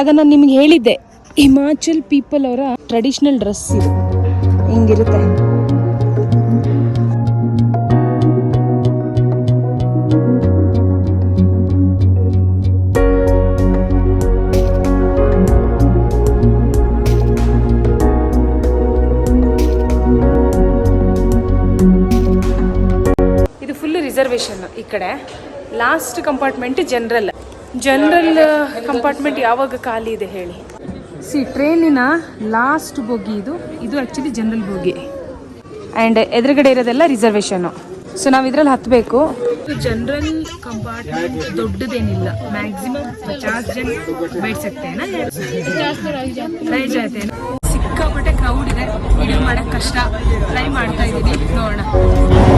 ಆಗ ನಾನು ನಿಮ್ಗೆ ಹೇಳಿದ್ದೆ, ಹಿಮಾಚಲ್ ಪೀಪಲ್ ಅವರ ಟ್ರೆಡಿಷನಲ್ ಡ್ರೆಸ್ ಇದು ಹಿಂಗಿರುತ್ತೆ. ಇದು ಫುಲ್ ರಿಸರ್ವೇಶನ್. ಈ ಕಡೆ ಲಾಸ್ಟ್ ಕಂಪಾರ್ಟ್ಮೆಂಟ್ ಜನರಲ್ ಕಂಪಾರ್ಟ್ಮೆಂಟ್ ಯಾವಾಗ ಖಾಲಿ ಇದೆ ಹೇಳಿ. ಟ್ರೈನಿನ ಲಾಸ್ಟ್ ಬೋಗಿ ಇದು ಆ್ಯಕ್ಚುಲಿ ಜನರಲ್ ಬೋಗಿ ಆ್ಯಂಡ್ ಎದುರುಗಡೆ ಇರೋದೆಲ್ಲ ರಿಸರ್ವೇಶನ್ನು. ಸೊ ನಾವು ಇದರಲ್ಲಿ ಹತ್ತಬೇಕು. ಜನರಲ್ ಕಂಪಾರ್ಟ್ಮೆಂಟ್ ದೊಡ್ಡದೇನಿಲ್ಲ, ಮ್ಯಾಕ್ಸಿಮಮ್ 50 ಜನ बैठ सकते हैं ना, ರೈ ಜಾತೆ. ಸಿಕ್ಕಾಪಟ್ಟೆ ಕ್ರೌಡ್ ಇದೆ, ವಿಡಿಯೋ ಮಾಡೋಕ್ಕೆ ಕಷ್ಟ. ಟ್ರೈ ಮಾಡ್ತಾ ಇದ್ದೀನಿ, ನೋಡೋಣ.